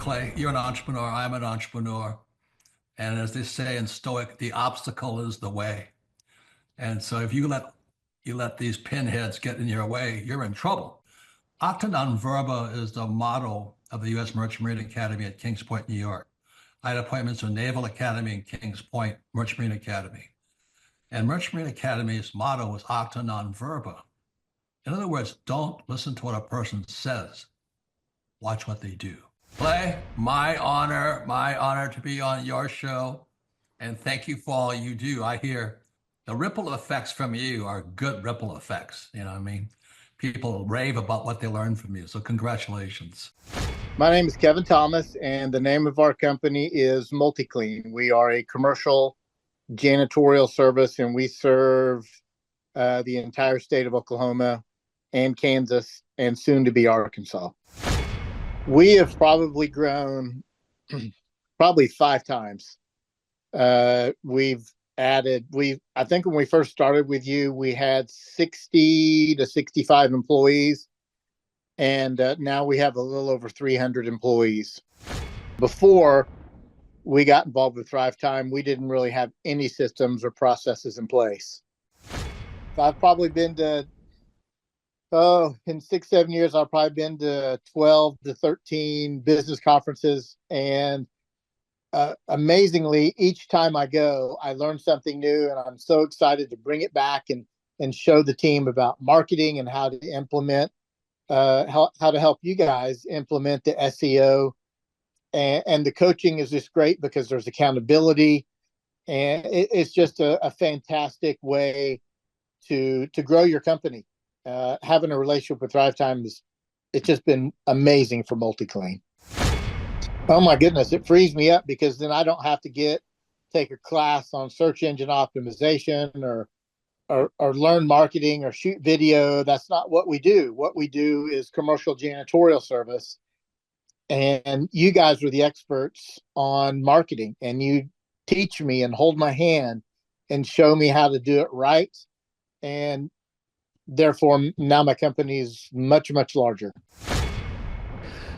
Clay, you're an entrepreneur. I'm an entrepreneur. And as they say in Stoic, the obstacle is the way. And so if you let these pinheads get in your way, you're in trouble. Acta non verba is the motto of the U.S. Merchant Marine Academy at Kings Point, New York. I had appointments to Naval Academy and Kings Point Merchant Marine Academy. And Merchant Marine Academy's motto was acta non verba. In other words, don't listen to what a person says. Watch what they do. Clay, my honor to be on your show. And thank you for all you do. I hear the ripple effects from you are good ripple effects. You know what I mean? People rave about what they learn from you. So congratulations. My name is Kevin Thomas, and the name of our company is MultiClean. We are a commercial janitorial service, and we serve the entire state of Oklahoma and Kansas and soon to be Arkansas. We have probably grown probably 5 times. We've added, I think when we first started with you, we had 60 to 65 employees. And now we have a little over 300 employees. Before we got involved with Thrive Time, we didn't really have any systems or processes in place. I've probably been to, in 6-7 years, I've probably been to 12 to 13 business conferences. And amazingly, each time I go, I learn something new, and I'm so excited to bring it back and show the team about marketing and how to implement, how to help you guys implement the SEO. And the coaching is just great because there's accountability, and it's just a fantastic way to grow your company. Having a relationship with Thrive Time it's just been amazing for MultiClean. Oh my goodness, it frees me up because then I don't have to take a class on search engine optimization or learn marketing or shoot video. That's not what we do. What we do is commercial janitorial service. And you guys are the experts on marketing, and you teach me and hold my hand and show me how to do it right. And therefore, now my company is much, much larger.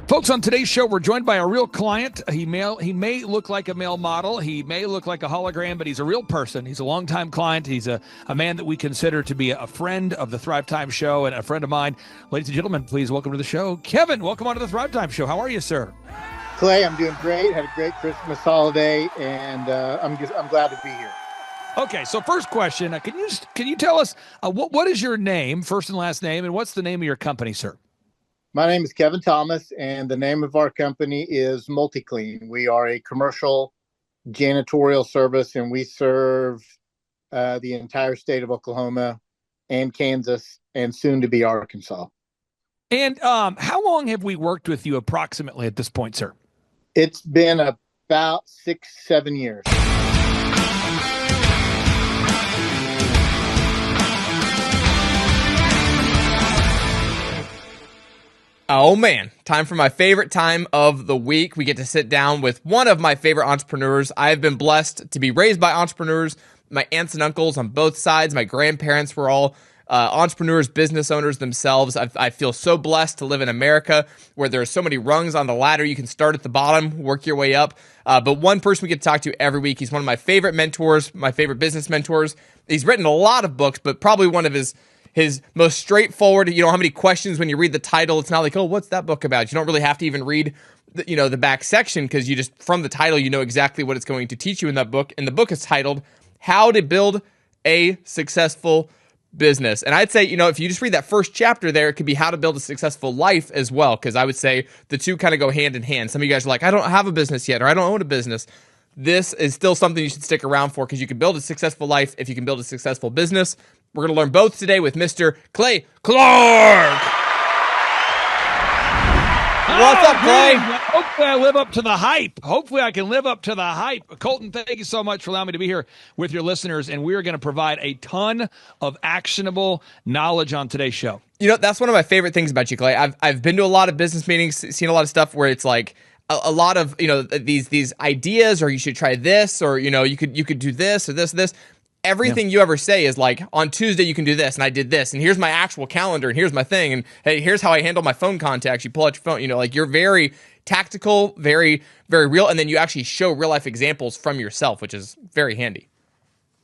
Folks, on today's show, we're joined by a real client. He may look like a male model. He may look like a hologram, but he's a real person. He's a longtime client. He's a man that we consider to be a friend of the Thrive Time Show and a friend of mine. Ladies and gentlemen, please welcome to the show, Kevin. Welcome onto the Thrive Time Show. How are you, sir? Clay, I'm doing great. Had a great Christmas holiday, and I'm glad to be here. Okay, so first question, can you tell us what is your name, first and last name, and what's the name of your company, sir? My name is Kevin Thomas, and the name of our company is MultiClean. We are a commercial janitorial service, and we serve the entire state of Oklahoma and Kansas and soon to be Arkansas. And how long have we worked with you approximately at this point, sir? It's been about 6-7 years. Oh man, time for my favorite time of the week. We get to sit down with one of my favorite entrepreneurs. I've been blessed to be raised by entrepreneurs. My aunts and uncles on both sides, my grandparents were all entrepreneurs, business owners themselves. I feel so blessed to live in America where there are so many rungs on the ladder. You can start at the bottom, work your way up. But one person we get to talk to every week, he's one of my favorite mentors, my favorite business mentors. He's written a lot of books, but probably one of his most straightforward. You don't have any questions when you read the title. It's not like, oh, what's that book about? You don't really have to even read the back section, because you just, from the title, you know exactly what it's going to teach you in that book. And the book is titled How to Build a Successful Business. And I'd say, if you just read that first chapter there, it could be how to build a successful life as well, because I would say the two kind of go hand in hand. Some of you guys are like, I don't have a business yet, or I don't own a business. This is still something you should stick around for, because you can build a successful life if you can build a successful business. We're going to learn both today with Mr. Clay Clark. What's up, Clay? Hopefully I live up to the hype. Hopefully I can live up to the hype. Colton, thank you so much for allowing me to be here with your listeners, and we are going to provide a ton of actionable knowledge on today's show. That's one of my favorite things about you, Clay. I've been to a lot of business meetings, seen a lot of stuff where it's like a lot of these ideas, or you should try this, or you could do this or this. Everything you ever say is like, on Tuesday you can do this, and I did this, and here's my actual calendar, and here's my thing, and hey, here's how I handle my phone contacts. You pull out your phone, you're very tactical, very, very real. And then you actually show real life examples from yourself, which is very handy.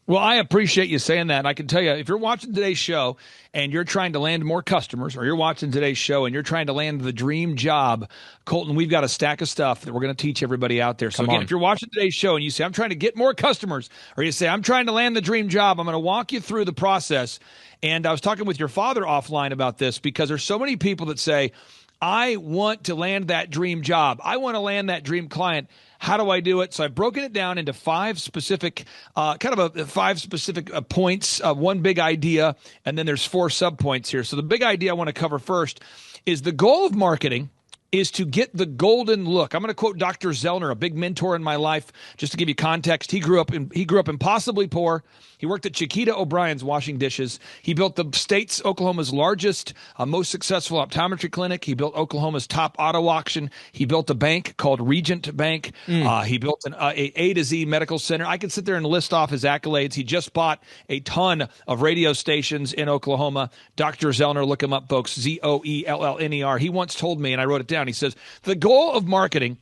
Well, I appreciate you saying that. I can tell you, if you're watching today's show and you're trying to land more customers, or you're watching today's show and you're trying to land the dream job, Colton, we've got a stack of stuff that we're going to teach everybody out there. So again, if you're watching today's show and you say, I'm trying to get more customers, or you say, I'm trying to land the dream job, I'm going to walk you through the process. And I was talking with your father offline about this, because there's so many people that say, I want to land that dream job. I want to land that dream client. How do I do it? So I've broken it down into five specific points, one big idea, and then there's 4 subpoints here. So the big idea I want to cover first is the goal of marketing is to get the golden look. I'm going to quote Dr. Zellner, a big mentor in my life, just to give you context. He grew up impossibly poor. He worked at Chiquita O'Brien's washing dishes. He built the state's Oklahoma's largest, most successful optometry clinic. He built Oklahoma's top auto auction. He built a bank called Regent Bank. He built an A to Z medical center. I could sit there and list off his accolades. He just bought a ton of radio stations in Oklahoma. Dr. Zellner, look him up, folks, Zoellner. He once told me, and I wrote it down, he says, the goal of marketing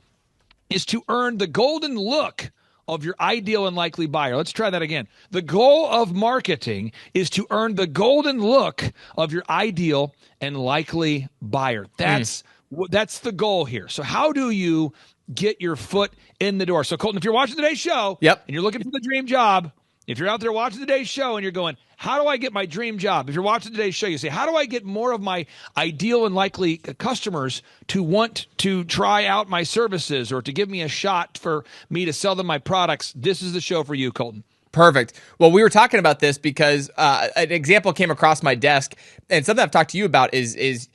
is to earn the golden look of your ideal and likely buyer. Let's try that again. The goal of marketing is to earn the golden look of your ideal and likely buyer. That's the goal here. So how do you get your foot in the door? So Colton, if you're watching today's show and you're looking for the dream job, if you're out there watching today's show and you're going, how do I get my dream job? If you're watching today's show, you say, how do I get more of my ideal and likely customers to want to try out my services or to give me a shot for me to sell them my products? This is the show for you, Colton. Perfect. Well, we were talking about this because an example came across my desk, and something I've talked to you about is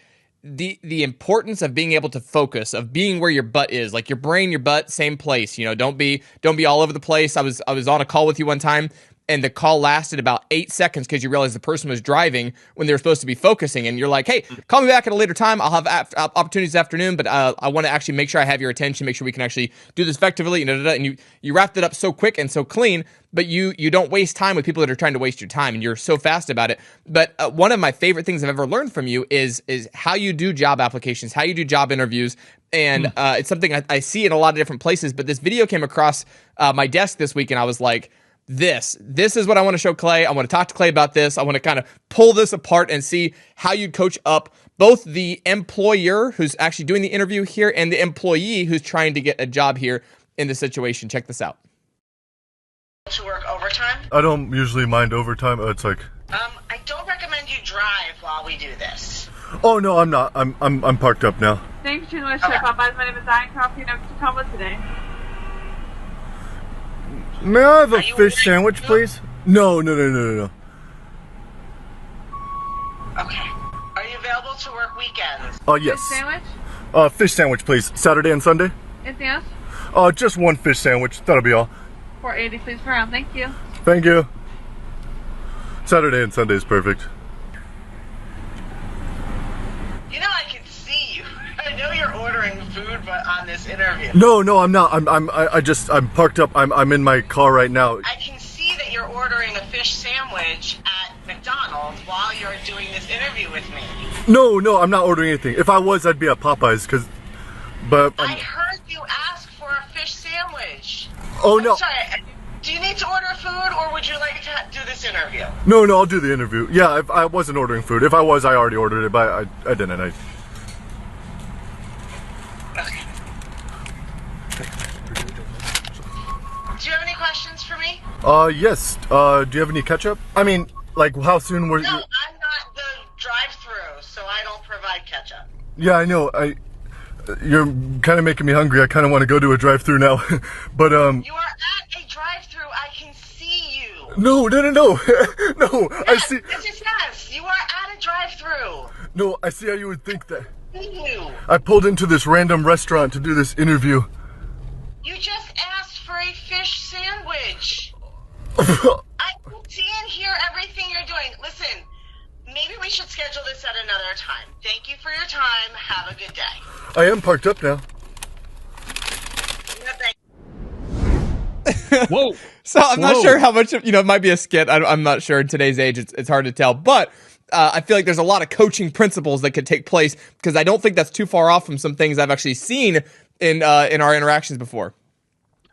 the importance of being able to focus, of being where your butt is, like your brain, your butt, same place. You know, don't be all over the place. I was on a call with you one time, and the call lasted about 8 seconds because you realized the person was driving when they were supposed to be focusing. And you're like, hey, call me back at a later time. I'll have opportunities this afternoon, but I want to actually make sure I have your attention, make sure we can actually do this effectively. And you wrapped it up so quick and so clean, but you don't waste time with people that are trying to waste your time, and you're so fast about it. But one of my favorite things I've ever learned from you is how you do job applications, how you do job interviews. And it's something I see in a lot of different places, but this video came across my desk this week, and I was like, this is what I want to show Clay. I want to talk to Clay about this. I want to kind of pull this apart and see how you'd coach up both the employer who's actually doing the interview here and the employee who's trying to get a job here in this situation. Check this out. To work overtime? I don't usually mind overtime. It's like, I don't recommend you drive while we do this. oh no, I'm not. I'm parked up now. Thanks for tuning in to Popeyes. My name is Diane Coffee, and I'm to Tacoma today. May I have a you fish ordering sandwich, food? please? No. Okay. Are you available to work weekends? Yes. Fish sandwich? Fish sandwich, please. Saturday and Sunday? Anything else? Just one fish sandwich. That'll be all. $4.80, please, per round. Thank you. Thank you. Saturday and Sunday is perfect. You know I can see you. I know you're ordering food, but on this interview. No, I'm not. I'm parked up. I'm in my car right now. I can see that you're ordering a fish sandwich at McDonald's while you're doing this interview with me. No, I'm not ordering anything. If I was, I'd be at Popeyes, but I heard you ask for a fish sandwich. oh no. I'm sorry. Do you need to order food, or would you like to do this interview? No, I'll do the interview. Yeah, I wasn't ordering food. If I was, I already ordered it, but I didn't. Okay. Do you have any questions for me? Yes. Do you have any ketchup? I mean, like, how soon were you? No, I'm not the drive-through, so I don't provide ketchup. Yeah, I know. You're kind of making me hungry. I kind of want to go to a drive-through now, but You are at a drive-through. I can see you. No. No, I see. Yes. You are at a drive-through. No, I see how you would think that. You. I pulled into this random restaurant to do this interview. You just asked for a fish sandwich. I can see and hear everything you're doing. Listen, maybe we should schedule this at another time. Thank you for your time. Have a good day. I am parked up now. No, thank Whoa. So I'm not sure how much of, it might be a skit. I'm not sure. In today's age, it's hard to tell. But I feel like there's a lot of coaching principles that could take place, because I don't think that's too far off from some things I've actually seen in our interactions before.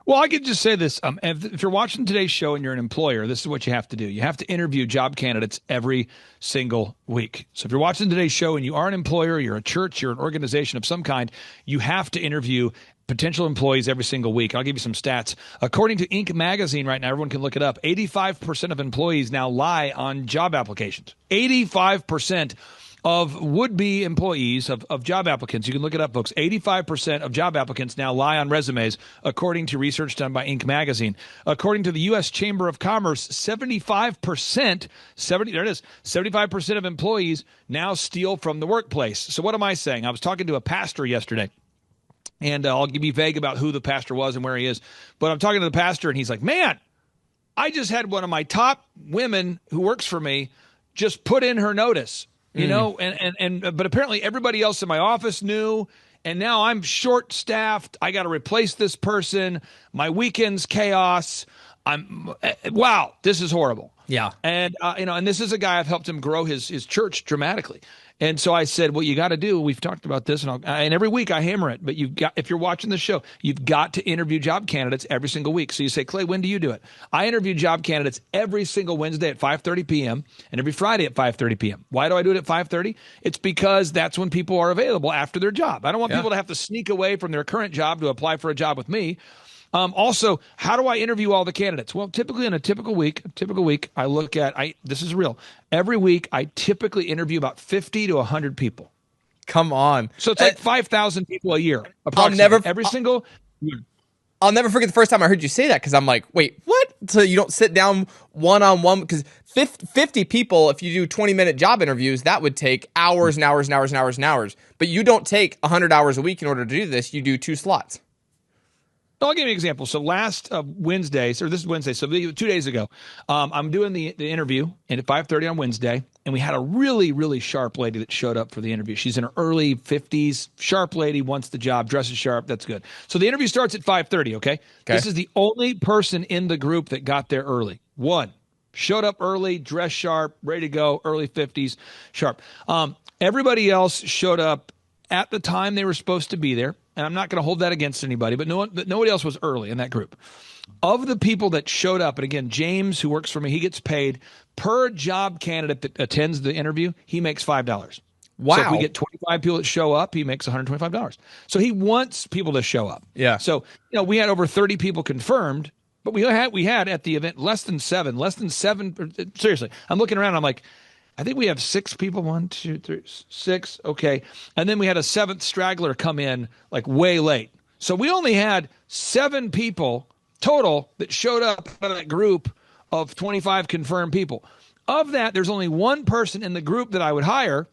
Well, I could just say this. If you're watching today's show and you're an employer, this is what you have to do. You have to interview job candidates every single week. So if you're watching today's show and you are an employer, you're a church, you're an organization of some kind, you have to interview potential employees every single week. I'll give you some stats. According to Inc. magazine right now, everyone can look it up, 85% of employees now lie on job applications. 85% of would-be employees of job applicants. You can look it up, folks. 85% of job applicants now lie on resumes, according to research done by Inc. magazine. According to the U.S. Chamber of Commerce, 75% of employees now steal from the workplace. So what am I saying? I was talking to a pastor yesterday. And I'll be vague about who the pastor was and where he is. But I'm talking to the pastor, and he's like, man, I just had one of my top women who works for me just put in her notice. You know, but apparently everybody else in my office knew, and now I'm short-staffed. I got to replace this person. My weekend's chaos. Wow, this is horrible. Yeah. And, and this is a guy, I've helped him grow his church dramatically. And so I said, what you got to do, we've talked about this, and every week I hammer it, but if you're watching the show, you've got to interview job candidates every single week. So you say, Clay, when do you do it? I interview job candidates every single Wednesday at 5:30 p.m. and every Friday at 5:30 p.m. Why do I do it at 5:30? It's because that's when people are available after their job. I don't want people to have to sneak away from their current job to apply for a job with me. Also, how do I interview all the candidates? Well, typically in a typical week, I look at, this is real. Every week, I typically interview about 50 to 100 people. Come on. So it's like 5,000 people a year. I'll never forget the first time I heard you say that, because I'm like, wait, what? So you don't sit down one-on-one? Because 50 people, if you do 20-minute job interviews, that would take hours and hours and hours and hours and hours. But you don't take 100 hours a week in order to do this. You do 2 slots. I'll give you an example. So last Wednesday, or this is Wednesday, so 2 days ago, I'm doing the interview and at 5:30 on Wednesday, and we had a really, really sharp lady that showed up for the interview. She's in her early 50s, sharp lady, wants the job, dresses sharp, that's good. So the interview starts at 5:30, okay? This is the only person in the group that got there early. One, showed up early, dressed sharp, ready to go, early 50s, sharp. Everybody else showed up at the time they were supposed to be there. And I'm not going to hold that against anybody, but nobody else was early in that group. Of the people that showed up, and again, James, who works for me, he gets paid per job candidate that attends the interview, he makes $5. Wow. So if we get 25 people that show up, he makes $125. So he wants people to show up. Yeah. So, we had over 30 people confirmed, but we had at the event less than seven. Seriously, I'm looking around, I'm like, I think we have 6 people. 1, 2, 3, 6. Okay. And then we had a 7th straggler come in like way late. So we only had 7 people total that showed up in that group of 25 confirmed people. Of that, there's only one person in the group that I would hire.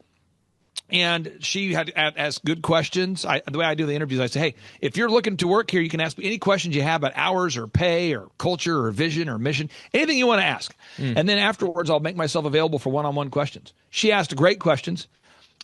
And she had asked good questions. The way I do the interviews, I say, hey, if you're looking to work here, you can ask me any questions you have about hours or pay or culture or vision or mission, anything you want to ask. And then afterwards, I'll make myself available for one-on-one questions. She asked great questions.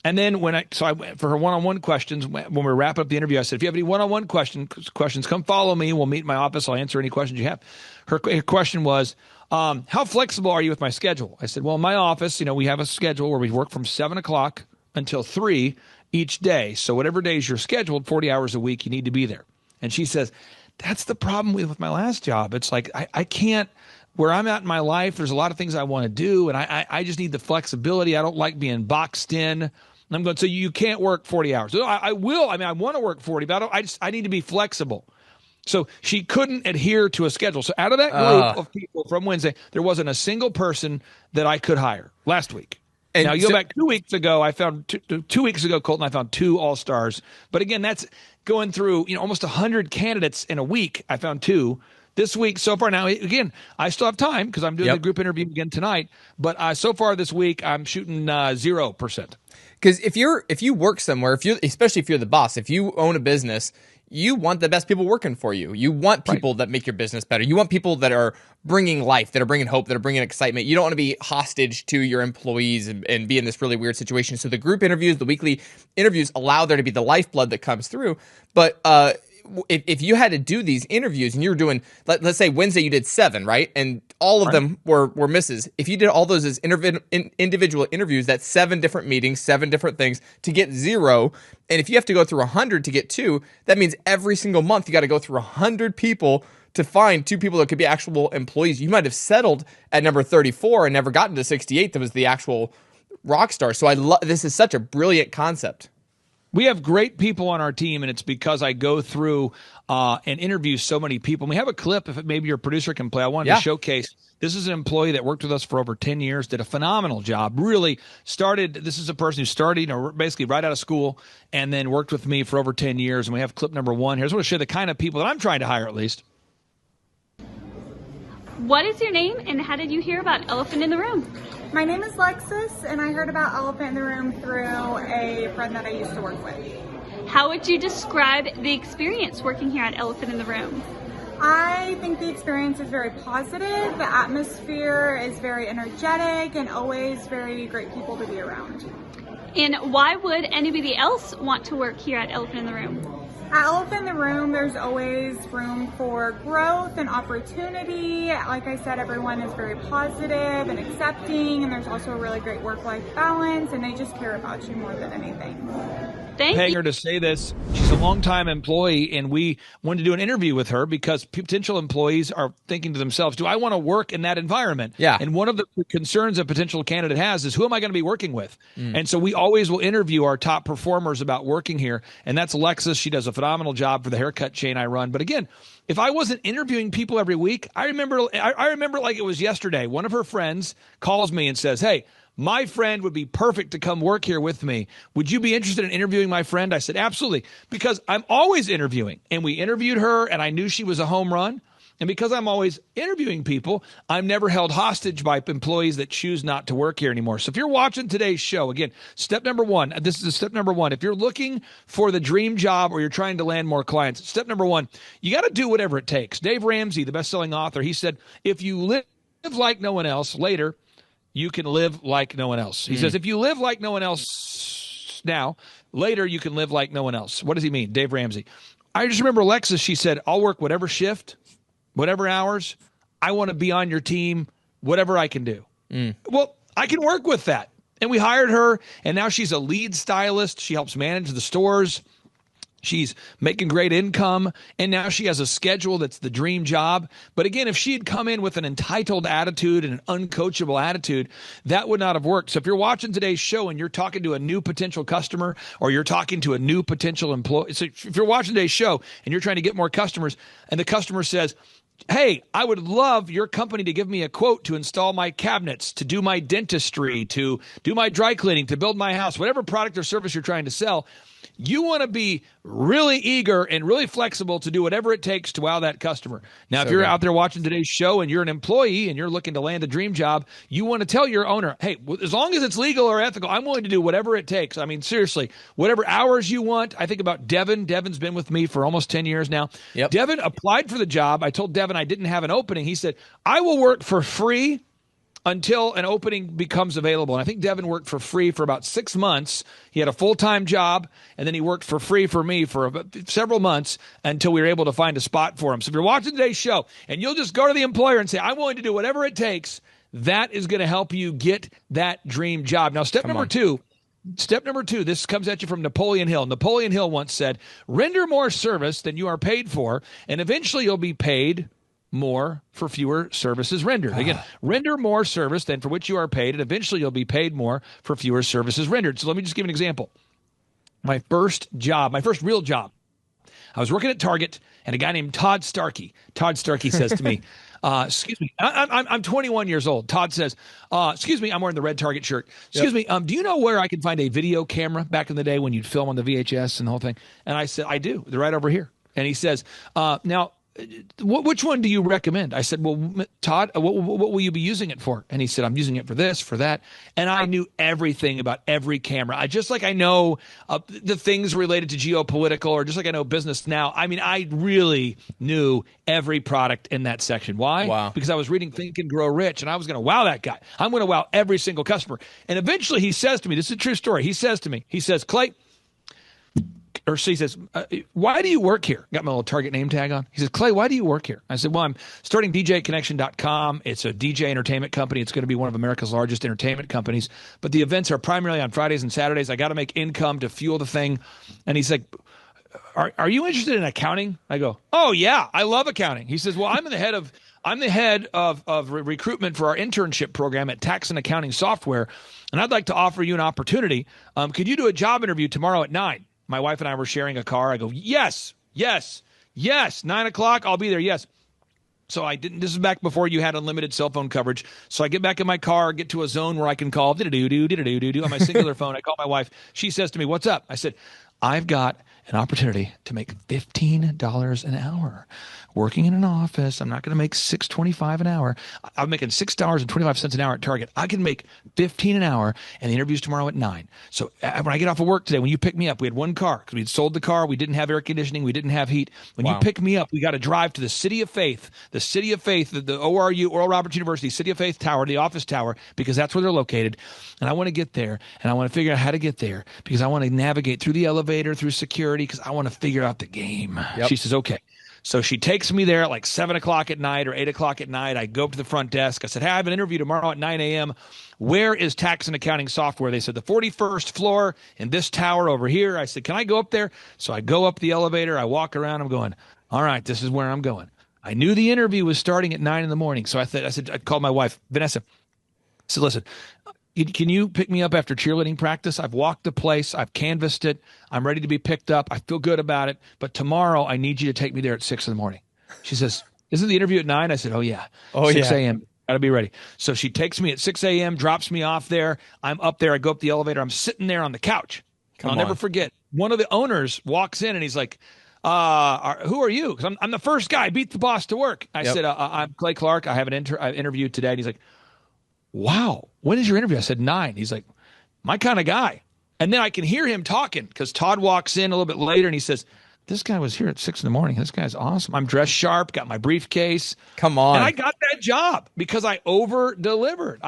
And then I went for her one-on-one questions, when we were wrapping up the interview, I said, if you have any one-on-one questions, come follow me. We'll meet in my office. I'll answer any questions you have. Her question was, how flexible are you with my schedule? I said, well, in my office, we have a schedule where we work from 7 o'clock until 3 each day. So whatever days you're scheduled, 40 hours a week, you need to be there. And she says, that's the problem with my last job. It's like, I can't, where I'm at in my life, there's a lot of things I want to do. And I just need the flexibility. I don't like being boxed in. And I'm going, so you can't work 40 hours. I will. I want to work 40, but I need to be flexible. So she couldn't adhere to a schedule. So out of that group of people from Wednesday, there wasn't a single person that I could hire last week. And now you go back 2 weeks ago, I found 2 weeks ago, Colton, I found 2 all-stars. But again, that's going through, almost 100 candidates in a week. I found 2 this week so far. Now, again, I still have time because I'm doing the group interview again tonight. But so far this week, I'm shooting 0%. Because if you work somewhere, especially if you're the boss, if you own a business, you want the best people working for you. You want people that make your business better. You want people that are bringing life, that are bringing hope, that are bringing excitement. You don't want to be hostage to your employees and be in this really weird situation. So the group interviews, the weekly interviews allow there to be the lifeblood that comes through. But if you had to do these interviews and you were doing, let's say Wednesday you did 7, right? And all of them were misses. If you did all those as individual interviews, that's 7 different meetings, 7 different things to get 0. And if you have to go through 100 to get 2, that means every single month you got to go through 100 people to find 2 people that could be actual employees. You might have settled at number 34 and never gotten to 68 that was the actual rock star. So this is such a brilliant concept. We have great people on our team, and it's because I go through and interview so many people. And we have a clip, if maybe your producer can play. I wanted to showcase. This is an employee that worked with us for over 10 years, did a phenomenal job, really started. This is a person who started, basically right out of school and then worked with me for over 10 years. And we have clip number 1 here. I just want to show the kind of people that I'm trying to hire, at least. What is your name and how did you hear about Elephant in the Room? My name is Lexus, and I heard about Elephant in the Room through a friend that I used to work with. How would you describe the experience working here at Elephant in the Room? I think the experience is very positive. The atmosphere is very energetic and always very great people to be around. And why would anybody else want to work here at Elephant in the Room? At Elephant in the Room, there's always room for growth and opportunity. Like I said, everyone is very positive and accepting, and there's also a really great work-life balance, and they just care about you more than anything. Paying her to say this. She's a longtime employee, and we wanted to do an interview with her because potential employees are thinking to themselves, do I want to work in that environment? Yeah. And one of the concerns a potential candidate has is, who am I going to be working with? And so we always will interview our top performers about working here, and that's Alexis. She does a phenomenal job for the haircut chain I run. But again, if I wasn't interviewing people every week, I remember like it was yesterday. One of her friends calls me and says, hey, my friend would be perfect to come work here with me. Would you be interested in interviewing my friend? I said, absolutely, because I'm always interviewing. And we interviewed her, and I knew she was a home run. And because I'm always interviewing people, I'm never held hostage by employees that choose not to work here anymore. So if you're watching today's show, again, step number 1, this is step number 1. If you're looking for the dream job or you're trying to land more clients, step number 1, you got to do whatever it takes. Dave Ramsey, the best-selling author, he said, if you live like no one else, later, you can live like no one else. He says, if you live like no one else now, later you can live like no one else. What does he mean? Dave Ramsey. I just remember Alexis, she said, I'll work whatever shift, whatever hours. I want to be on your team, whatever I can do. Well, I can work with that. And we hired her, and now she's a lead stylist. She helps manage the stores. She's making great income, and now she has a schedule that's the dream job. But again, if she had come in with an entitled attitude and an uncoachable attitude, that would not have worked. So if you're watching today's show and you're talking to a new potential customer or you're talking to a new potential employee, so if you're watching today's show and you're trying to get more customers and the customer says, hey, I would love your company to give me a quote to install my cabinets, to do my dentistry, to do my dry cleaning, to build my house, whatever product or service you're trying to sell, you want to be really eager and really flexible to do whatever it takes to wow that customer. Now, if you're out there watching today's show and you're an employee and you're looking to land a dream job, you want to tell your owner, hey, as long as it's legal or ethical, I'm willing to do whatever it takes. I mean, seriously, whatever hours you want. I think about Devin. Devin's been with me for almost 10 years now. Yep. Devin applied for the job. I told Devin I didn't have an opening. He said, I will work for free until an opening becomes available. And I think Devin worked for free for about 6 months. He had a full-time job, and then he worked for free for me for several months until we were able to find a spot for him. So if you're watching today's show and you'll just go to the employer and say, I'm willing to do whatever it takes, that is going to help you get that dream job. Now, step number two, this comes at you from Napoleon Hill. Napoleon Hill once said, render more service than you are paid for, and eventually you'll be paid more for fewer services rendered. Again, render more service than for which you are paid, and eventually you'll be paid more for fewer services rendered. So let me just give an example. My first real job, I was working at Target, and a guy named Todd Starkey says to me, excuse me, I'm 21 years old. Todd says, excuse me, I'm wearing the red Target shirt. Excuse me, do you know where I can find a video camera back in the day when you'd film on the VHS and the whole thing? And I said, I do. They're right over here. And he says, now, which one do you recommend? I said, well, Todd, what will you be using it for? And he said, I'm using it for this, for that. And I knew everything about every camera. I know the things related to geopolitical, or just like I know business now. I mean, I really knew every product in that section. Why? Wow. Because I was reading Think and Grow Rich, and I was going to wow that guy. I'm going to wow every single customer. And eventually he says to me, this is a true story. He says, Clay, or she says, why do you work here? Got my little Target name tag on. He says, Clay, why do you work here? I said, well, I'm starting DJConnection.com. It's a DJ entertainment company. It's going to be one of America's largest entertainment companies. But the events are primarily on Fridays and Saturdays. I got to make income to fuel the thing. And he's like, are you interested in accounting? I go, oh, yeah, I love accounting. He says, well, I'm the head of recruitment for our internship program at Tax and Accounting Software, and I'd like to offer you an opportunity. Could you do a job interview tomorrow at 9? My wife and I were sharing a car. I go, yes, 9 o'clock, I'll be there, yes. So I didn't. This is back before you had unlimited cell phone coverage. So I get back in my car, get to a zone where I can call on my singular phone. I call my wife. She says to me, what's up? I said, I've got an opportunity to make $15 an hour working in an office. I'm not going to make $6.25 an hour. I'm making $6.25 an hour at Target. I can make $15 an hour, and the interview's tomorrow at 9. So when I get off of work today, when you pick me up, we had one car because we had sold the car. We didn't have air conditioning. We didn't have heat. When you pick me up, we got to drive to the City of Faith, the ORU, Oral Roberts University, City of Faith Tower, the office tower, because that's where they're located. And I want to get there, and I want to figure out how to get there because I want to navigate through the elevator, through security, because I want to figure out the game. Yep. She says, okay. So she takes me there at like 7 o'clock at night or 8 o'clock at night. I go up to the front desk. I said, hey, I have an interview tomorrow at 9 a.m. Where is Tax and Accounting Software? They said, the 41st floor in this tower over here. I said, can I go up there? So I go up the elevator. I walk around. I'm going, all right, this is where I'm going. I knew the interview was starting at 9 in the morning. So I called my wife, Vanessa. I said, listen, can you pick me up after cheerleading practice? I've walked the place. I've canvassed it. I'm ready to be picked up. I feel good about it. But tomorrow, I need you to take me there at 6 in the morning. She says, isn't the interview at 9? I said, oh, yeah. 6 a.m. Got to be ready. So she takes me at 6 a.m., drops me off there. I'm up there. I go up the elevator. I'm sitting there on the couch. I'll never forget. One of the owners walks in, and he's like, who are you? Because I'm the first guy. Beat the boss to work. I said, I'm Clay Clark. I have an interview today. And he's like, wow, when is your interview? I said 9. He's like, my kind of guy. And then I can hear him talking because Todd walks in a little bit later and he says, this guy was here at 6 in the morning. This guy's awesome. I'm dressed sharp, got my briefcase. Come on. And I got that job because I over-delivered.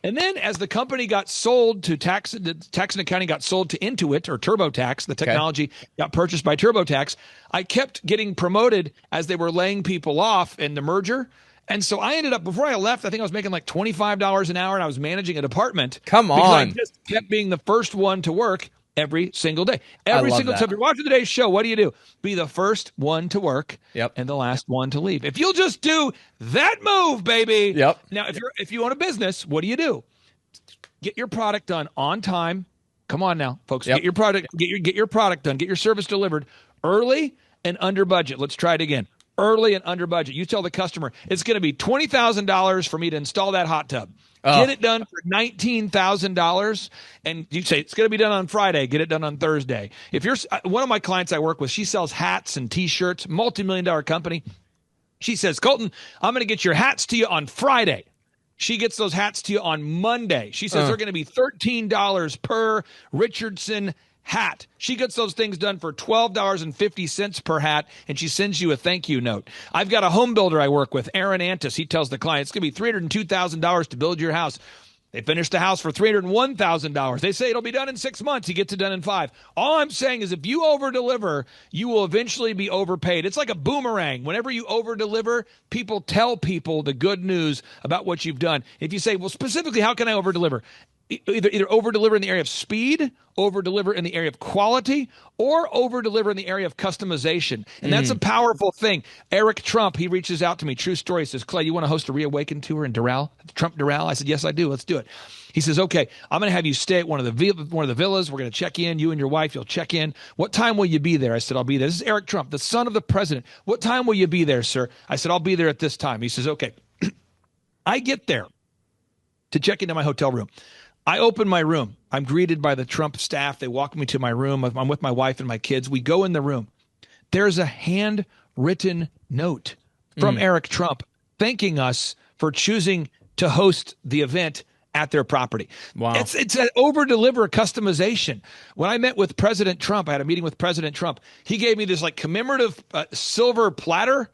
And then as the company got sold to Tax and Accounting got sold to Intuit or TurboTax, the technology got purchased by TurboTax, I kept getting promoted as they were laying people off in the merger. And so I ended up, before I left, I think I was making like $25 an hour and I was managing a department. Come on. Because I just kept being the first one to work every single day. Every single time. If you're watching today's show, what do? Be the first one to work and the last one to leave. If you'll just do that move, baby. Yep. Now, if you own a business, what do? Get your product done on time. Come on now, folks. Get your product done. Get your service delivered early and under budget. Let's try it again. Early and under budget. You tell the customer it's going to be $20,000 for me to install that hot tub. Get it done for $19,000, and you say it's going to be done on Friday. Get it done on Thursday. If you're one of my clients I work with, she sells hats and T-shirts, multi-million-dollar company. She says, Colton, I'm going to get your hats to you on Friday. She gets those hats to you on Monday. She says they're going to be $13 per Richardson hat. She gets those things done for $12.50 per hat, and she sends you a thank you note. I've got a home builder I work with, Aaron Antis. He tells the client it's going to be $302,000 to build your house. They finished the house for $301,000. They say it'll be done in 6 months. He gets it done in 5. All I'm saying is if you over-deliver, you will eventually be overpaid. It's like a boomerang. Whenever you over-deliver, people tell people the good news about what you've done. If you say, well, specifically, how can I over-deliver? Either over-deliver in the area of speed, over-deliver in the area of quality, or over-deliver in the area of customization. And that's a powerful thing. Eric Trump, he reaches out to me. True story. He says, Clay, you want to host a Reawaken tour in Doral? Trump Doral? I said, yes, I do. Let's do it. He says, okay, I'm going to have you stay at one of the villas. We're going to check in. You and your wife, you'll check in. What time will you be there? I said, I'll be there. This is Eric Trump, the son of the president. What time will you be there, sir? I said, I'll be there at this time. He says, okay. I get there to check into my hotel room. I open my room. I'm greeted by the Trump staff. They walk me to my room. I'm with my wife and my kids. We go in the room. There's a handwritten note from Eric Trump thanking us for choosing to host the event at their property. Wow. It's an over-deliver customization. When I met with President Trump, I had a meeting with President Trump. He gave me this like commemorative silver platter.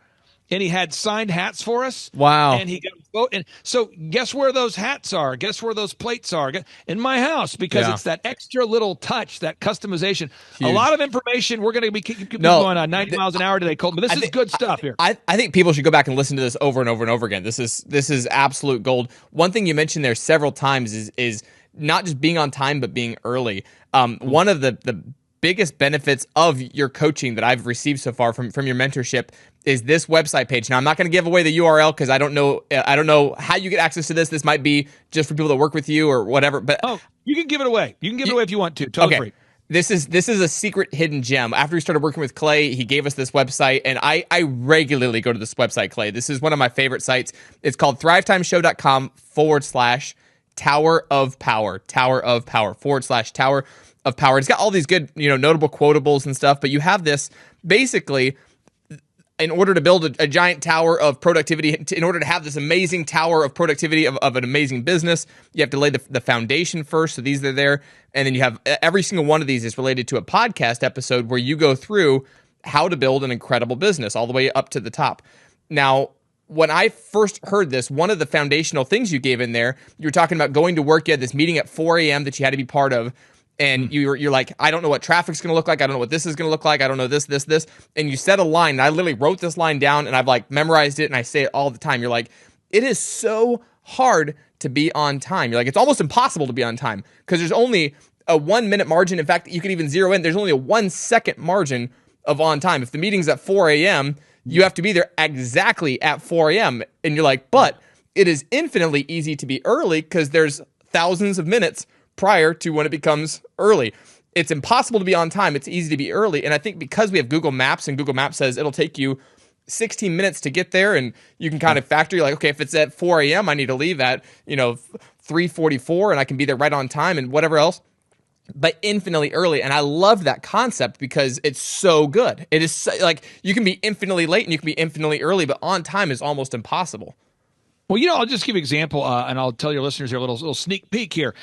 and he had signed hats for us. Wow. And he got vote. And so guess where those hats are? Guess where those plates are? In my house, because it's that extra little touch, that customization. Huge. A lot of information. We're going to be keep going on 90 miles an hour today, Colton. But this is good stuff here. I think people should go back and listen to this over and over and over again. This is absolute gold. One thing you mentioned there several times is not just being on time, but being early. One of the biggest benefits of your coaching that I've received so far from your mentorship is this website page. Now, I'm not going to give away the URL because I don't know how you get access to this. This might be just for people that work with you or whatever. But you can give it away. You can give it away if you want to. Totally free. This is a secret hidden gem. After we started working with Clay, he gave us this website, and I regularly go to this website, Clay. This is one of my favorite sites. It's called thrivetimeshow.com/Tower of Power. Tower of Power /Tower of Power. It's got all these good, notable quotables and stuff, but you have this basically in order to build a giant tower of productivity, in order to have this amazing tower of productivity of an amazing business, you have to lay the foundation first. So these are there. And then you have every single one of these is related to a podcast episode where you go through how to build an incredible business all the way up to the top. Now, when I first heard this, one of the foundational things you gave in there, you were talking about going to work. You had this meeting at 4 a.m. that you had to be part of. And you're like, I don't know what traffic's going to look like. I don't know what this is going to look like. I don't know this. And you said a line. And I literally wrote this line down and I've memorized it and I say it all the time. You're like, it is so hard to be on time. You're like, it's almost impossible to be on time because there's only a 1 minute margin. In fact, you could even zero in. There's only a 1 second margin of on time. If the meeting's at 4 a.m., you have to be there exactly at 4 a.m. And you're like, but it is infinitely easy to be early because there's thousands of minutes prior to when it becomes early. It's impossible to be on time. It's easy to be early. And I think because we have Google Maps and Google Maps says it'll take you 16 minutes to get there and you can kind of factor, you're like, okay, if it's at 4 a.m., I need to leave at, 3:44 and I can be there right on time and whatever else, but infinitely early. And I love that concept because it's so good. It is so, you can be infinitely late and you can be infinitely early, but on time is almost impossible. Well, I'll just give you an example, and I'll tell your listeners here a little sneak peek here.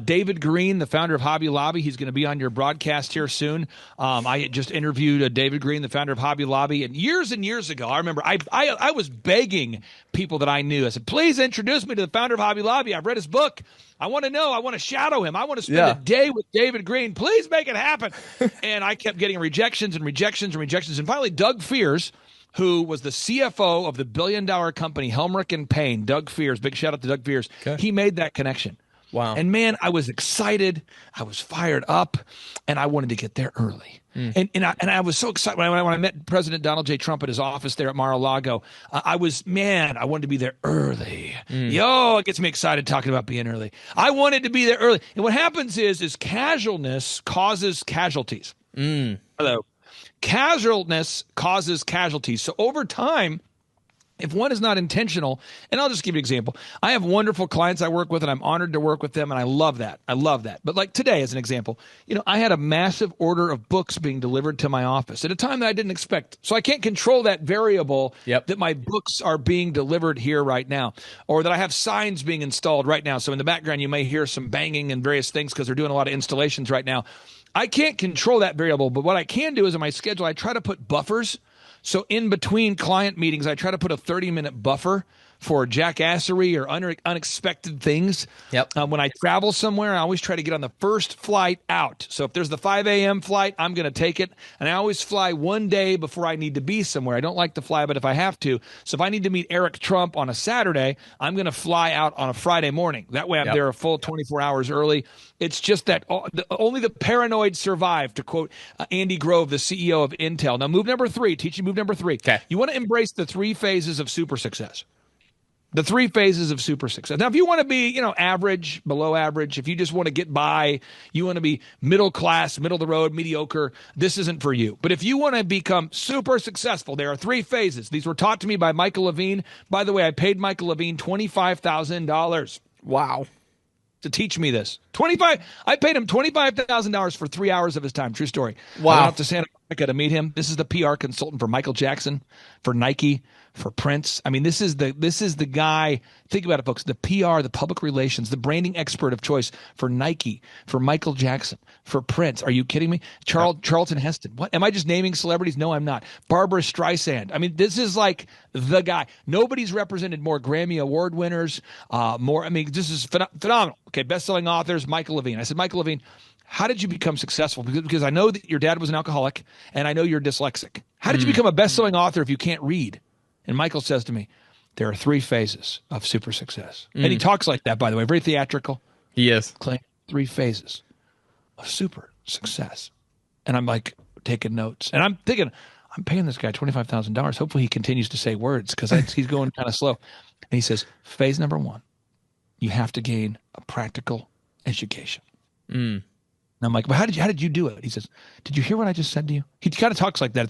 David Green, the founder of Hobby Lobby, he's going to be on your broadcast here soon. I just interviewed David Green, the founder of Hobby Lobby, and years ago, I remember I was begging people that I knew. I said, please introduce me to the founder of Hobby Lobby. I've read his book. I want to know. I want to shadow him. I want to spend a day with David Green. Please make it happen. And I kept getting rejections. And finally, Doug Fears, who was the CFO of the billion-dollar company Helmerich and Payne, Doug Fears, big shout out to Doug Fears. Okay. He made that connection. Wow. And man, I was excited. I was fired up, and I wanted to get there early. And I was so excited when I met President Donald J. Trump at his office there at Mar-a-Lago. I wanted to be there early. It gets me excited talking about being early. I wanted to be there early. And what happens is casualness causes casualties. Hello. Casualness causes casualties. So over time, if one is not intentional, and I'll just give you an example. I have wonderful clients I work with, and I'm honored to work with them, and I love that. But like today, as an example, I had a massive order of books being delivered to my office at a time that I didn't expect. So I can't control that variable that my books are being delivered here right now, or that I have signs being installed right now. So in the background, you may hear some banging and various things because they're doing a lot of installations right now. I can't control that variable, but what I can do is in my schedule, I try to put buffers. So in between client meetings, I try to put a 30-minute buffer for jackassery or unexpected things. When I travel somewhere, I always try to get on the first flight out. So if there's the 5 a.m. flight, I'm going to take it. And I always fly one day before I need to be somewhere. I don't like to fly, but if I have to. So if I need to meet Eric Trump on a Saturday, I'm going to fly out on a Friday morning. That way I'm there a full 24 hours early. It's just that only the paranoid survive, to quote Andy Grove, the CEO of Intel. Now, move number 3. Teach you move number 3. Okay. You want to embrace the 3 phases of super success. The 3 phases of super success. Now, if you want to be, average, below average, if you just want to get by, you want to be middle class, middle of the road, mediocre, this isn't for you. But if you want to become super successful, there are 3 phases. These were taught to me by Michael Levine. By the way, I paid Michael Levine $25,000. Wow. To teach me this. I paid him $25,000 for 3 hours of his time. True story. Wow. I went up to Santa I got to meet him. This is the PR consultant for Michael Jackson, for Nike, for Prince. I mean, this is the guy. Think about it, folks. The PR, the public relations, the branding expert of choice for Nike, for Michael Jackson, for Prince. Are you kidding me? Charlton Heston. What? Am I just naming celebrities? No, I'm not. Barbara Streisand. I mean, this is like the guy. Nobody's represented more Grammy Award winners. More. I mean, this is phenomenal. Okay, best-selling authors. Michael Levine. I said, Michael Levine, how did you become successful? Because I know that your dad was an alcoholic, and I know you're dyslexic. How did you become a best-selling author if you can't read? And Michael says to me, there are 3 phases of super success. And he talks like that, by the way, very theatrical. He is. Clay, 3 phases of super success. And I'm like taking notes. And I'm thinking, I'm paying this guy $25,000. Hopefully he continues to say words because he's going kind of slow. And he says, phase number 1, you have to gain a practical education. And I'm like, well, how did you do it? He says, did you hear what I just said to you? He kind of talks like that.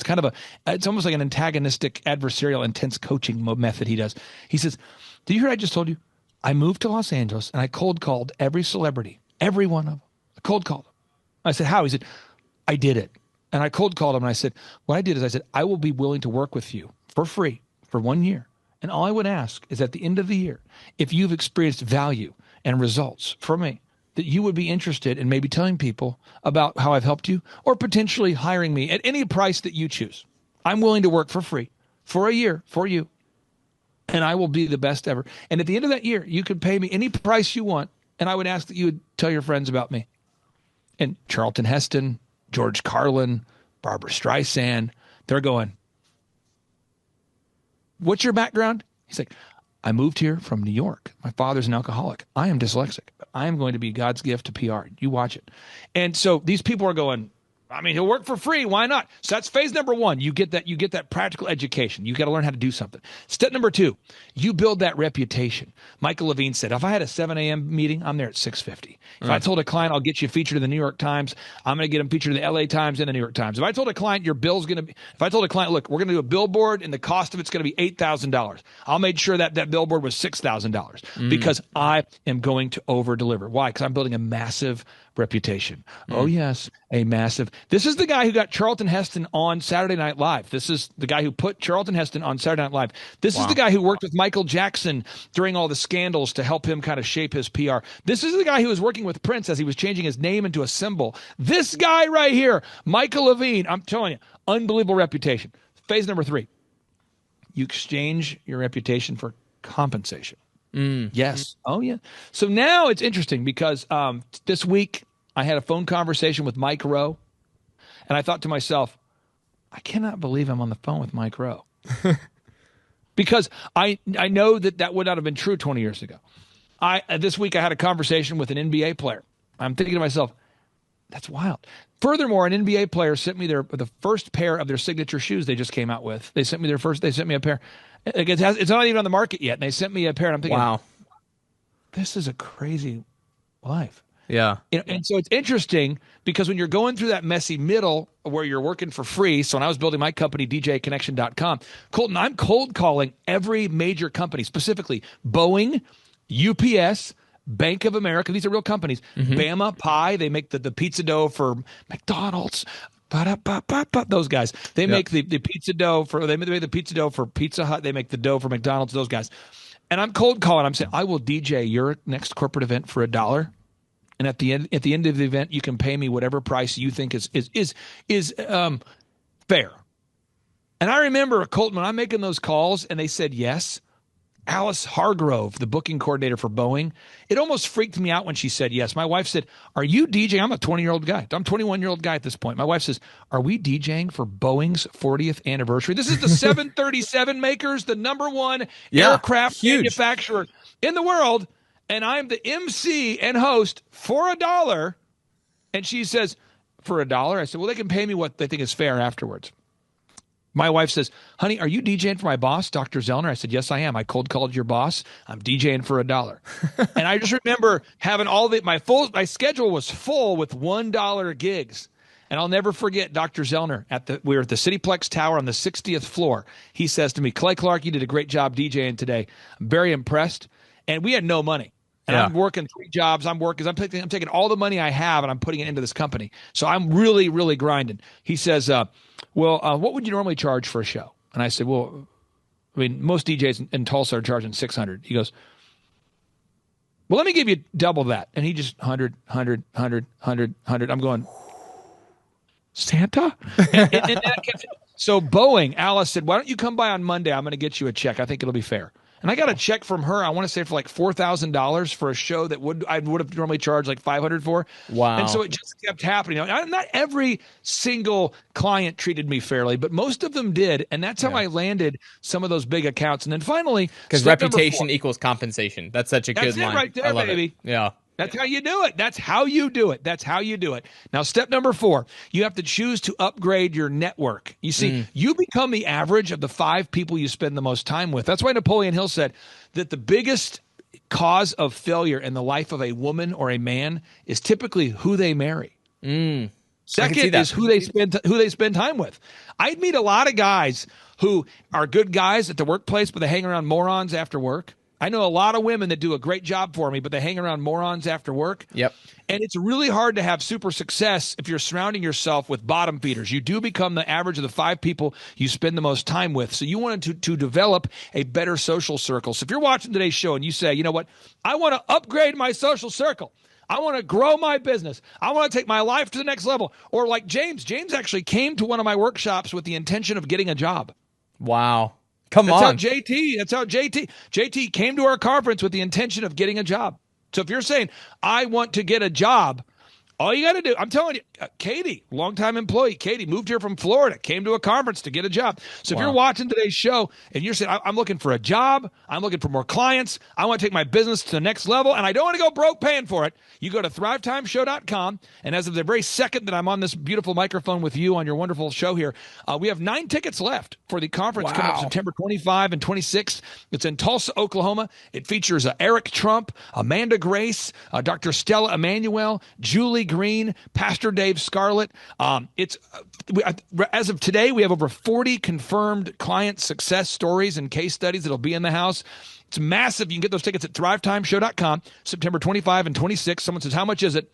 It's almost like an antagonistic, adversarial, intense coaching method he does. He says, did you hear what I just told you? I moved to Los Angeles and I cold called every celebrity, every one of them. I cold called them. I said, how? He said, I did it. And I cold called him and I said, what I did is I said, I will be willing to work with you for free for 1 year. And all I would ask is at the end of the year, if you've experienced value and results from me, that you would be interested in maybe telling people about how I've helped you or potentially hiring me at any price that you choose. I'm willing to work for free for a year for you, and I will be the best ever. And at the end of that year, you could pay me any price you want, and I would ask that you would tell your friends about me. And Charlton Heston, George Carlin, Barbara Streisand, they're going, what's your background? He's like, I moved here from New York. My father's an alcoholic. I am dyslexic, but I am going to be God's gift to PR. You watch it. And so these people are going, I mean, he'll work for free. Why not? So that's phase number 1. You get that practical education. You got to learn how to do something. Step number 2, you build that reputation. Michael Levine said, if I had a 7 a.m. meeting, I'm there at 6:50. If I told a client I'll get you featured in the New York Times, I'm going to get them featured in the LA Times and the New York Times. If I told a client if I told a client, look, we're going to do a billboard and the cost of it's going to be $8,000. I'll make sure that billboard was $6,000 because I am going to over deliver. Why? Because I'm building a massive reputation. Oh yes, a massive. This is the guy who got Charlton Heston on Saturday Night Live. This is the guy who put Charlton Heston on Saturday Night Live. This is the guy who worked with Michael Jackson during all the scandals to help him kind of shape his PR. This is the guy who was working with Prince as he was changing his name into a symbol. This guy right here, Michael Levine, I'm telling you, unbelievable reputation. Phase number 3, you exchange your reputation for compensation. Yes. Oh, yeah. So now it's interesting because this week I had a phone conversation with Mike Rowe, and I thought to myself, I cannot believe I'm on the phone with Mike Rowe. Because I know that would not have been true 20 years ago. This week I had a conversation with an NBA player. I'm thinking to myself, that's wild. Furthermore, an NBA player sent me the first pair of their signature shoes they just came out with. They sent me a pair. It's not even on the market yet. And they sent me a pair. And I'm thinking, wow, this is a crazy life. Yeah. And so it's interesting because when you're going through that messy middle where you're working for free. So when I was building my company, DJConnection.com, Colton, I'm cold calling every major company, specifically Boeing, UPS, Bank of America. These are real companies. Bama Pie. They make the pizza dough for McDonald's. Those guys. They make the pizza dough they make the pizza dough for Pizza Hut. They make the dough for McDonald's. Those guys. And I'm cold calling. I'm saying I will DJ your next corporate event for $1. And at the end of the event, you can pay me whatever price you think is fair. And I remember, Colton, when I'm making those calls and they said yes, Alice Hargrove, the booking coordinator for Boeing, it almost freaked me out when she said yes. My wife said, are you DJing? I'm a 20-year-old guy. I'm a 21-year-old guy at this point. My wife says, are we DJing for Boeing's 40th anniversary? This is the 737 makers, the number 1 aircraft manufacturer in the world. And I'm the MC and host for $1. And she says, for $1? I said, well, they can pay me what they think is fair afterwards. My wife says, honey, are you DJing for my boss, Dr. Zellner? I said, yes, I am. I cold called your boss. I'm DJing for $1. And I just remember having my schedule was full with $1 gigs. And I'll never forget Dr. Zellner we were at the Cityplex Tower on the 60th floor. He says to me, Clay Clark, you did a great job DJing today. I'm very impressed. And we had no money. And I'm working 3 jobs. I'm taking all the money I have and I'm putting it into this company. So I'm really, really grinding. He says, what would you normally charge for a show? And I said, well, I mean, most DJs in Tulsa are charging $600. He goes, well, let me give you double that. And he just 100. I'm going, Santa? and so Boeing, Alice said, why don't you come by on Monday? I'm going to get you a check. I think it'll be fair. And I got a check from her, I want to say for like $4,000 for a show that I would have normally charged like $500 for. Wow. And so it just kept happening. Not every single client treated me fairly, but most of them did. And that's how I landed some of those big accounts. And then finally, because reputation equals compensation. That's such a good line. That's it right there, I love baby. It. Yeah. That's how you do it. That's how you do it. That's how you do it. Now, step number 4, you have to choose to upgrade your network. You see, you become the average of the 5 people you spend the most time with. That's why Napoleon Hill said that the biggest cause of failure in the life of a woman or a man is typically who they marry. Second is who they spend time with. I'd meet a lot of guys who are good guys at the workplace, but they hang around morons after work. I know a lot of women that do a great job for me, but they hang around morons after work. Yep. And it's really hard to have super success if you're surrounding yourself with bottom feeders. You do become the average of the 5 people you spend the most time with. So you wanted to develop a better social circle. So if you're watching today's show and you say, you know what, I want to upgrade my social circle. I want to grow my business. I want to take my life to the next level. Or like James actually came to one of my workshops with the intention of getting a job. Wow. That's how JT came to our conference with the intention of getting a job. So if you're saying, I want to get a job, all you got to do, I'm telling you, Katie, longtime employee, Katie moved here from Florida, came to a conference to get a job. So if you're watching today's show and you're saying, I'm looking for a job, I'm looking for more clients, I want to take my business to the next level, and I don't want to go broke paying for it, you go to thrivetimeshow.com, and as of the very second that I'm on this beautiful microphone with you on your wonderful show here, we have 9 tickets left for the conference coming up September 25 and 26. It's in Tulsa, Oklahoma. It features Eric Trump, Amanda Grace, Dr. Stella Emanuel, Julie Green, Pastor Dave Scarlett. As of today, we have over 40 confirmed client success stories and case studies that'll be in the house. It's massive. You can get those tickets at thrivetimeshow.com, September 25 and 26. Someone says, how much is it?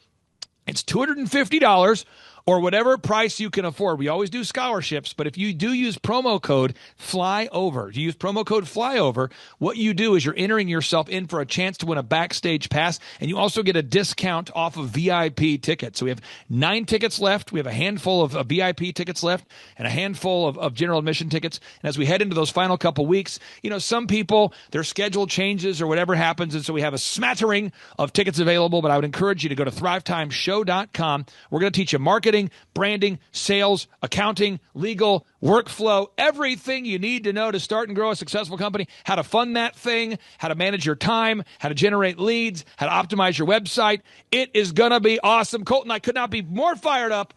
It's $250 or whatever price you can afford. We always do scholarships, but if you do use promo code FLYOVER, you use promo code FLYOVER, what you do is you're entering yourself in for a chance to win a backstage pass, and you also get a discount off of VIP tickets. So we have 9 tickets left. We have a handful of VIP tickets left and a handful of general admission tickets. And as we head into those final couple weeks, some people, their schedule changes or whatever happens, and so we have a smattering of tickets available, but I would encourage you to go to thrivetimeshow.com. We're going to teach you marketing, branding, sales, accounting, legal, workflow, everything you need to know to start and grow a successful company, how to fund that thing, how to manage your time, how to generate leads, how to optimize your website. It is going to be awesome. Colton, I could not be more fired up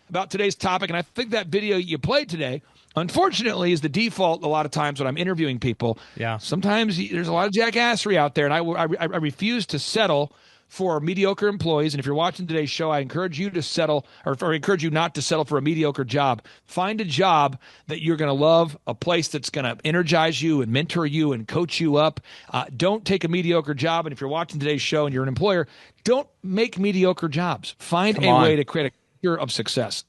about today's topic, and I think that video you played today, unfortunately, is the default a lot of times when I'm interviewing people. Yeah. Sometimes there's a lot of jackassery out there, and I refuse to settle for mediocre employees. And if you're watching today's show, I encourage you to settle, or encourage you not to settle for a mediocre job. Find a job that you're going to love, a place that's going to energize you and mentor you and coach you up. Don't take a mediocre job. And if you're watching today's show and you're an employer, don't make mediocre jobs. Find a way to create a career of success.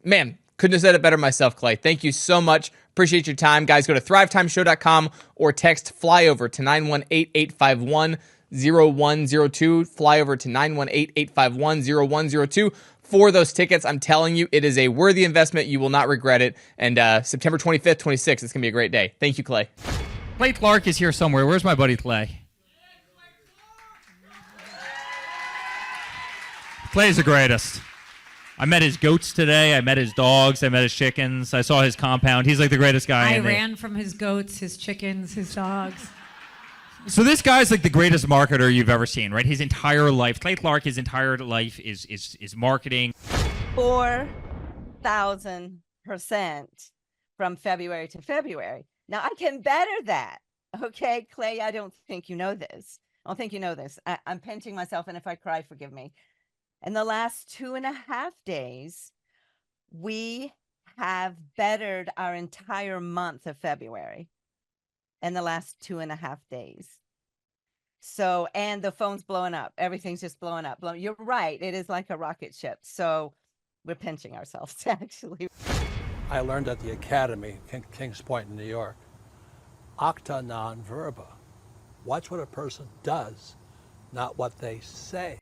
Man, couldn't have said it better myself, Clay. Thank you so much. Appreciate your time. Guys, go to thrivetimeshow.com or text FLYOVER to 918-851-0102. Fly over to 918-851-0102 for those tickets. I'm telling you, it is a worthy investment. You will not regret it. And September 25th, 26th, it's going to be a great day. Thank you, Clay. Clay Clark is here somewhere. Where's my buddy Clay? Clay's the greatest. I met his goats today. I met his dogs. I met his chickens. I saw his compound. He's like the greatest guy. I ran from his goats, his chickens, his dogs. So this guy's like the greatest marketer you've ever seen, right? His entire life, Clay Clark, his entire life is marketing. 4,000% from February to February. Now I can better that. Okay, Clay, I don't think you know this. I don't think you know this. I'm pinching myself, and if I cry, forgive me. In the last 2.5 days, we have bettered our entire month of February in the last 2.5 days. So, and the phone's blowing up. Everything's just blowing up. You're right. It is like a rocket ship. So we're pinching ourselves, actually. I learned at the academy, Kings Point in New York, acta non verba. Watch what a person does, not what they say.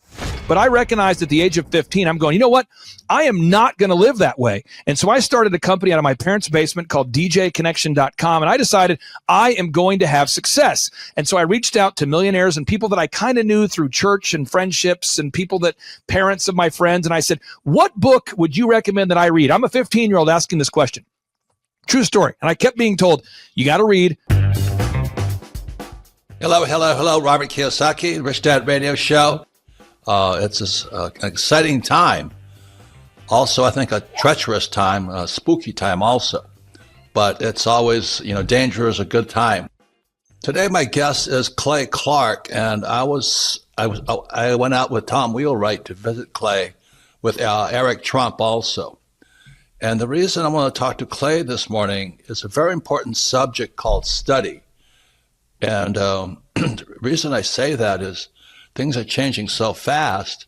But I recognized at the age of 15, I'm going, you know what? I am not going to live that way. And so I started a company out of my parents' basement called DJconnection.com. And I decided I am going to have success. And so I reached out to millionaires and people that I kind of knew through church and friendships and parents of my friends. And I said, what book would you recommend that I read? I'm a 15-year-old asking this question. True story. And I kept being told, you got to read. Hello, Robert Kiyosaki, Rich Dad Radio Show. It's an exciting time. Also, I think a treacherous time, a spooky time also. But it's always, danger is a good time. Today, my guest is Clay Clark, and I went out with Tom Wheelwright to visit Clay with Eric Trump also. And the reason I want to talk to Clay this morning is a very important subject called study. And the reason I say that is things are changing so fast,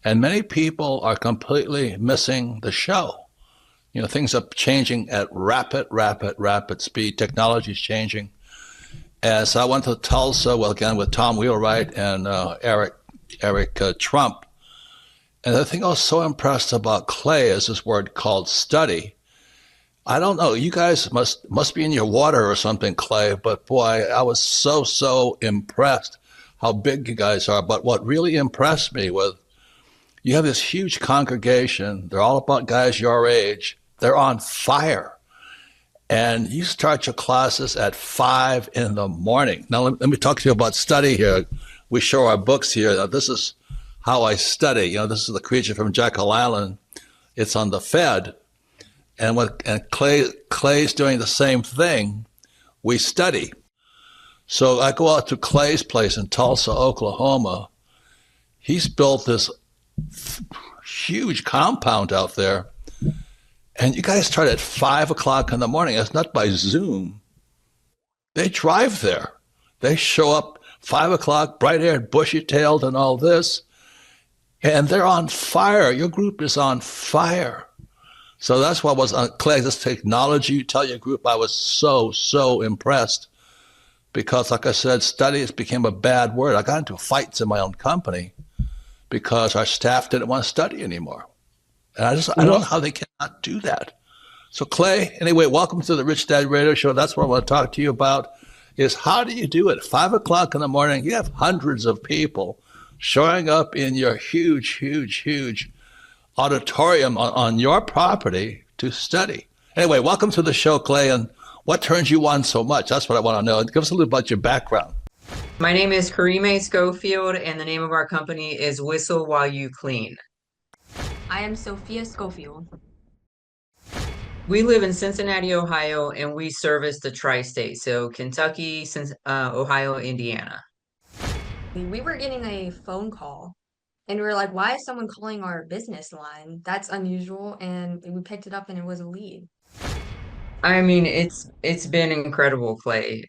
and many people are completely missing the show. Things are changing at rapid speed. Technology is changing. And so I went to Tulsa, again, with Tom Wheelwright and Eric Trump. And the thing I was so impressed about Clay is this word called study. I don't know, you guys must be in your water or something, Clay, but boy, I was so impressed how big you guys are. But what really impressed me was you have this huge congregation. They're all about guys your age. They're on fire. And you start your classes at 5 in the morning. Now, let me talk to you about study here. We show our books here. Now, this is how I study. This is the creature from Jekyll Island. It's on the Fed. And Clay's doing the same thing. We study. So I go out to Clay's place in Tulsa, Oklahoma. He's built this huge compound out there. And you guys start at 5 o'clock in the morning. It's not by Zoom. They drive there. They show up 5 o'clock, bright-haired, bushy-tailed and all this. And they're on fire. Your group is on fire. So that's what was on Clay, this technology. You tell your group I was so impressed. Because, like I said, study has become a bad word. I got into fights in my own company because our staff didn't want to study anymore. And I don't know how they cannot do that. So, Clay, anyway, welcome to the Rich Dad Radio Show. That's what I want to talk to you about, is how do you do it? 5 o'clock in the morning, you have hundreds of people showing up in your huge auditorium on your property to study. Anyway, welcome to the show, Clay, and what turns you on so much? That's what I want to know. Give us a little about your background. My name is Karime Schofield, and the name of our company is Whistle While You Clean. I am Sophia Schofield. We live in Cincinnati, Ohio, and we service the tri-state, so Kentucky, Ohio, Indiana. We were getting a phone call, and we were like, why is someone calling our business line? That's unusual, and we picked it up, and it was a lead. I mean, it's been incredible, Clay.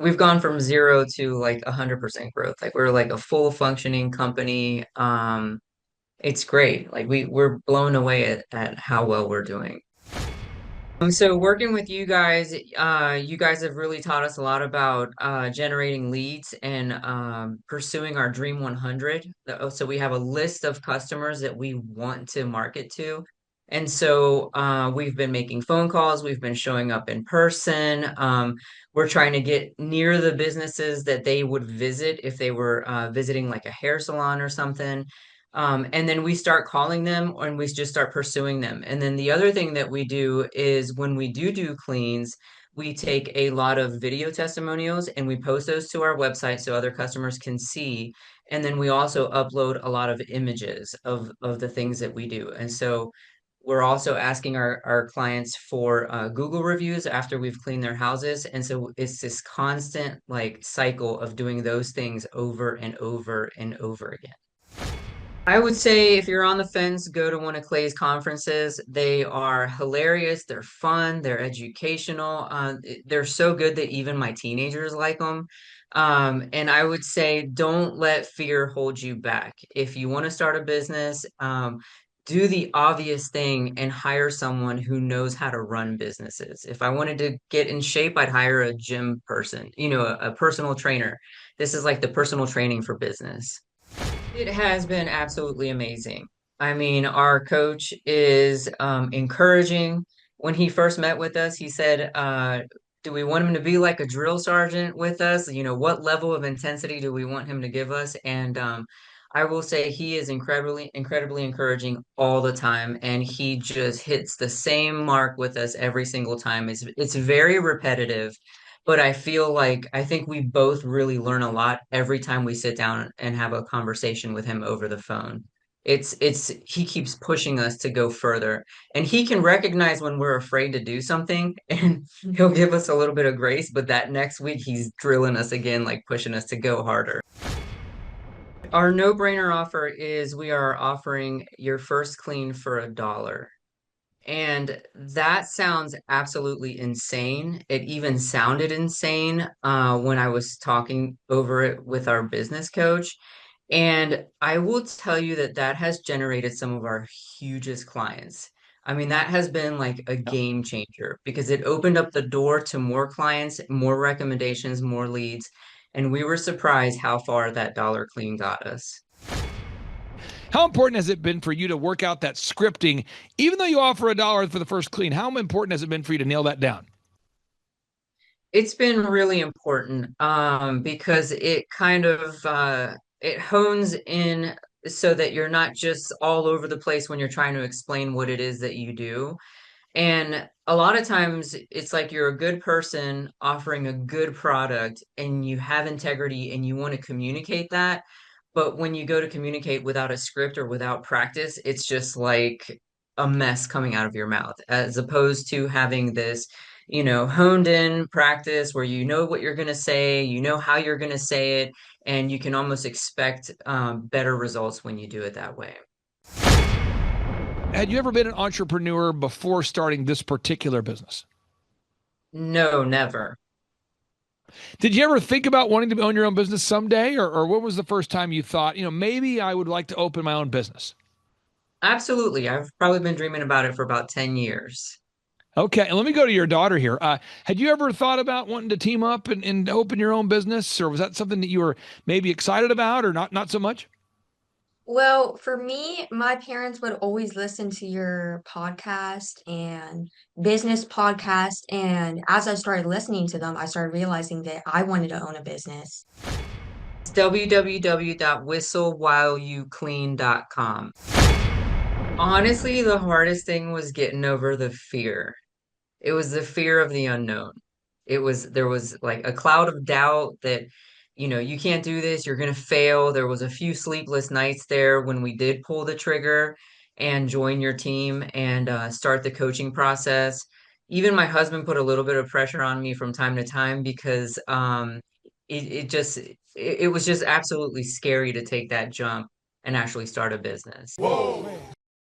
We've gone from 0 to 100% growth. We're like a full functioning company. It's great. We're blown away at how well we're doing. So working with you guys have really taught us a lot about generating leads and pursuing our Dream 100. So we have a list of customers that we want to market to. And so we've been making phone calls, we've been showing up in person. We're trying to get near the businesses that they would visit if they were visiting like a hair salon or something. And then we start calling them and we just start pursuing them. And then the other thing that we do is when we do cleans, we take a lot of video testimonials and we post those to our website so other customers can see. And then we also upload a lot of images of the things that we do. And so we're also asking our clients for Google reviews after we've cleaned their houses. And so it's this constant cycle of doing those things over and over and over again. I would say if you're on the fence, go to one of Clay's conferences. They are hilarious, they're fun, they're educational. They're so good that even my teenagers like them. And I would say don't let fear hold you back. If you want to start a business, do the obvious thing and hire someone who knows how to run businesses. If I wanted to get in shape, I'd hire a gym person, a personal trainer. This is like the personal training for business. It has been absolutely amazing. I mean, our coach is encouraging. When he first met with us, he said, do we want him to be like a drill sergeant with us? What level of intensity do we want him to give us? And I will say he is incredibly, incredibly encouraging all the time, and he just hits the same mark with us every single time. It's very repetitive, but I think we both really learn a lot every time we sit down and have a conversation with him over the phone. He keeps pushing us to go further, and he can recognize when we're afraid to do something, and he'll give us a little bit of grace, but that next week he's drilling us again, like pushing us to go harder. Our no-brainer offer is we are offering your first clean for $1. And that sounds absolutely insane. It even sounded insane when I was talking over it with our business coach. And I will tell you that that has generated some of our hugest clients. I mean, that has been like a game changer because it opened up the door to more clients, more recommendations, more leads. And we were surprised how far that dollar clean got us. How important has it been for you to work out that scripting, even though you offer $1 for the first clean? How important has it been for you to nail that down? It's been really important because it kind of it hones in so that you're not just all over the place when you're trying to explain what it is that you do. And a lot of times it's like you're a good person offering a good product and you have integrity and you want to communicate that. But when you go to communicate without a script or without practice, it's just like a mess coming out of your mouth, as opposed to having this, honed in practice where you know what you're going to say, you know how you're going to say it, and you can almost expect better results when you do it that way. Had you ever been an entrepreneur before starting this particular business? No, never. Did you ever think about wanting to own your own business someday? Or what was the first time you thought, maybe I would like to open my own business? Absolutely. I've probably been dreaming about it for about 10 years. Okay, and let me go to your daughter here. Had you ever thought about wanting to team up and open your own business, or was that something that you were maybe excited about, or not so much? Well, for me, my parents would always listen to your podcast and business podcast. And as I started listening to them, I started realizing that I wanted to own a business. It's www.whistlewhileyouclean.com. Honestly, the hardest thing was getting over the fear. It was the fear of the unknown. There was like a cloud of doubt that, you can't do this, you're gonna fail. There was a few sleepless nights there when we did pull the trigger and join your team and start the coaching process. Even my husband put a little bit of pressure on me from time to time because it was just absolutely scary to take that jump and actually start a business. Whoa.